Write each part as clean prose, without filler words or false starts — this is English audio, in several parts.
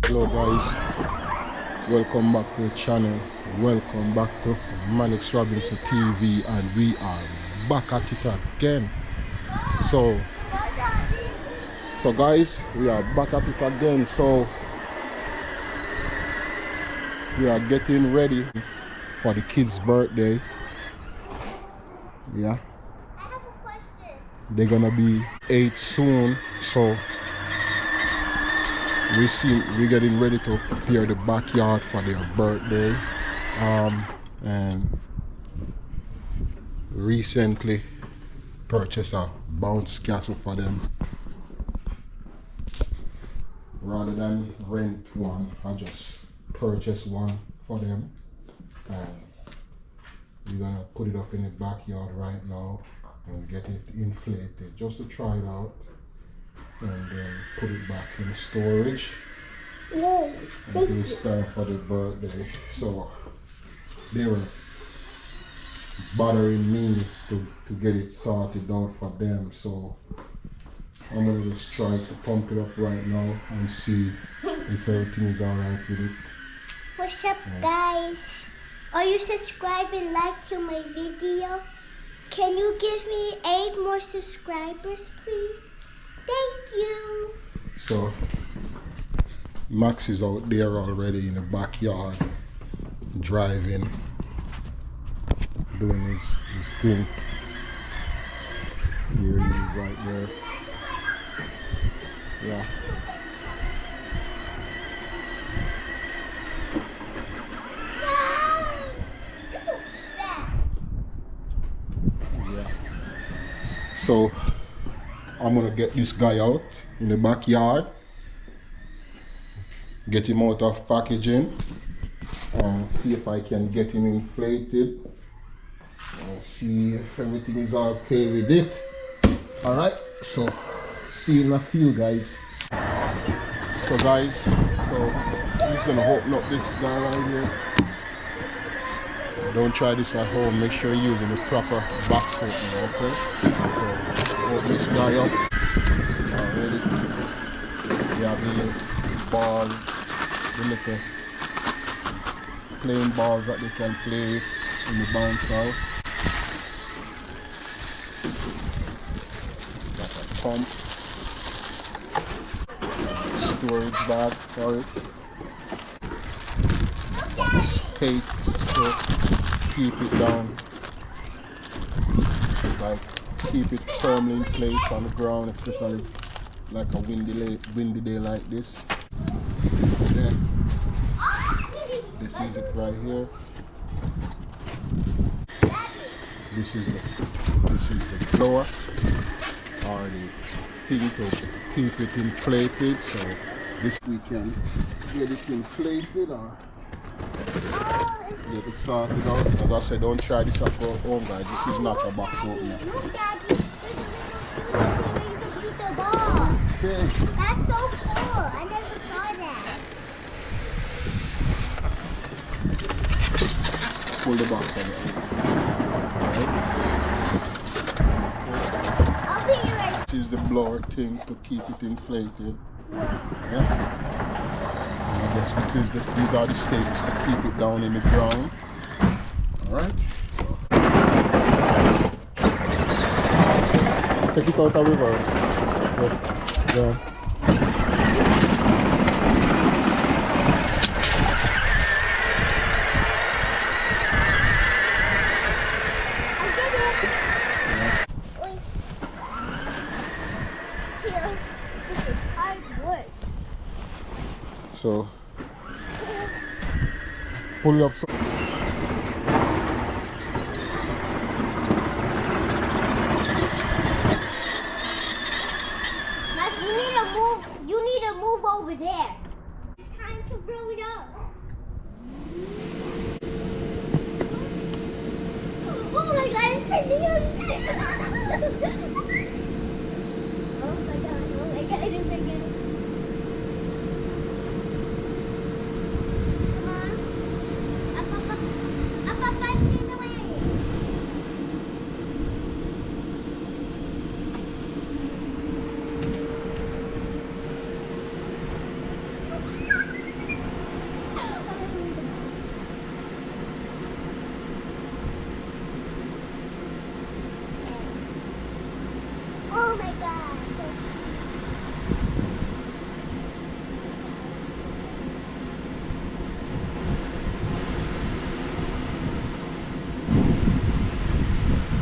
Hello guys, welcome back to the channel, welcome back to Manix Robinson TV, and we are back at it again. So guys, we are back at it again. So we are getting ready for the kids' birthday. Yeah, I have a question. they're gonna be 8 soon, so we're getting ready to prepare the backyard for their birthday. And recently purchased a bounce castle for them. Rather than rent one, I just purchased one for them, and we're gonna put it up in the backyard right now and get it inflated just to try it out, and then put it back in storage until it's time for the birthday. So they were bothering me to get it sorted out for them, so I'm gonna just try to pump it up right now and see if everything is alright with it. What's up, guys? Are you subscribed and like to my video? Can you give me 8 more subscribers, please? Thank you. So Max is out there already in the backyard driving, doing his thing. Here he is right there. Yeah. Yeah. So I'm gonna get this guy out in the backyard, get him out of packaging, and see if I can get him inflated and see if everything is okay with it. Alright, so see you in a few, guys. So guys, I'm just gonna open up this guy right here. Don't try this at home, make sure you're using the proper box opener, okay? So open this guy up already. We have the ball, the little playing balls that they can play in the bounce house. Got a pump, storage bag for it, skates to keep it down, like keep it firmly in place on the ground, especially like a windy day like this. Then this is it right here. This is the blower or the thing to keep it inflated. So this we can get it inflated or get it started out. As I said, don't try this at home, guys. This is not a box opener. Look, Daddy. Look at the ball. Okay. That's so cool. I never saw that. Pull the box out. I'll be right. This is the blower thing to keep it inflated. Yeah. And I guess these are the stakes to keep it down in the ground. Alright. So take it out of reverse. Yeah. So pull it up. So My Oh my God.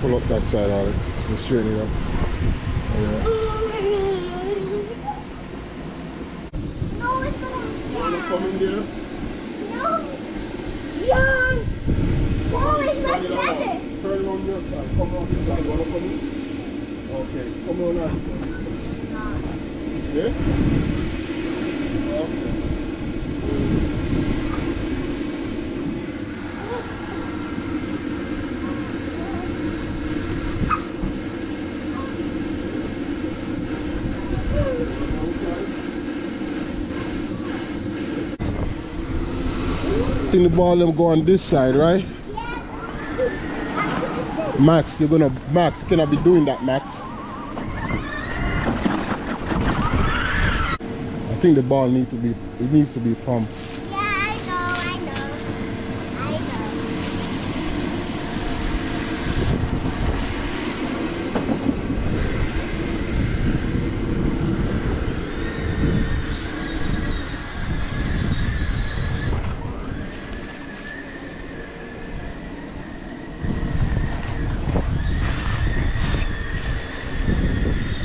Pull up that side, Alex. Just straighten it up. Yeah. No, it's gonna. You wanna come in there? No. Young. No, it's much better. Turn on your side. Come on this side. Wanna come in? Okay. Come on out. Yeah? Okay. I think the ball them go on this side, right? Max, Max, cannot be doing that, Max. I think the ball needs to be from. Yeah, I know.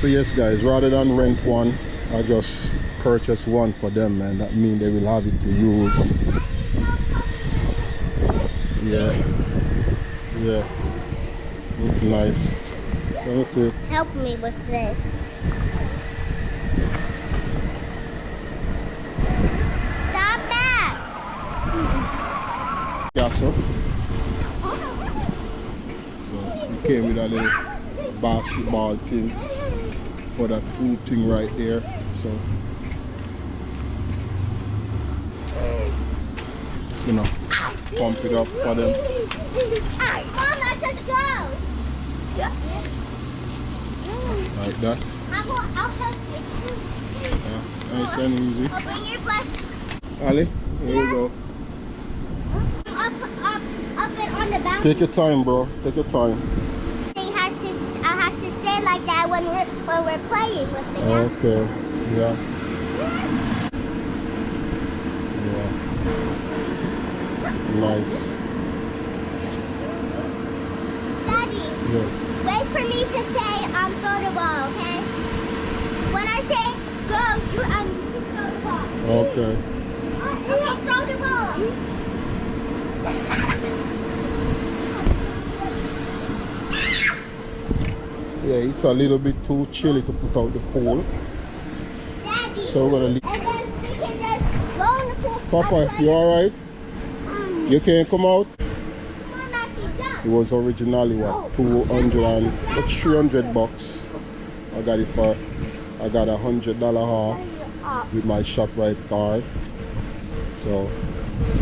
So yes guys, rather than rent one, I just purchase one for them, man. That means they will have it to use. Yeah, it's nice. Let me see. Help me with this. Stop that! Castle. So we came with a little basketball thing for that pool thing right there. So just gonna pump it up for them. Mama, just go! Like that. I'll help you. Yeah, nice and easy. Open your bus. Ali, here we go. Up and on the bounce. Take your time, bro. Take your time. I have to stay like that when we're playing with it. Okay. Yeah. Nice. Daddy, Yeah. wait for me to say throw the ball, okay? When I say go, you throw the ball. Okay. Okay, throw the ball. Yeah, it's a little bit too chilly to put out the pool. Daddy. So we're gonna leave. And then we can just go in the pool. Papa, you alright? You can't come out? Come on, Matthew, jump. It was originally what, 300 bucks. I got it for, I got $100 off with my ShopRite card. So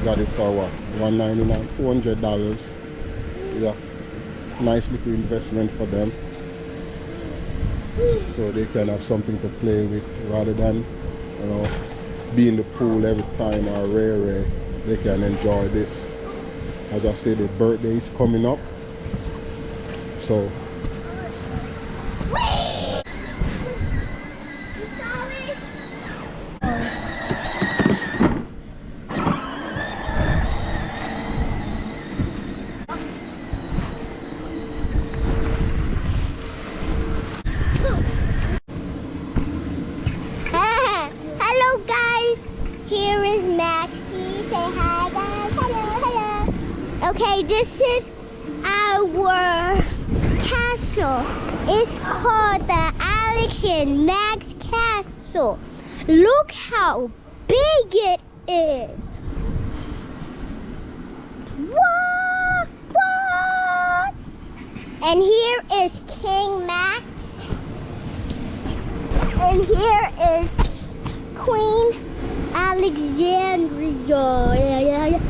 got it for what, $199, $200. Yeah, nice little investment for them. So they can have something to play with rather than, you know, be in the pool every time or rare. They can enjoy this. As I say, their birthday is coming up. So hello guys, here is Maxie. Say hi guys. Hello. Okay, this is our castle. It's called the Alex and Max Castle. Look how big it is. What? And here is King Max. And here is Queen Alexandria.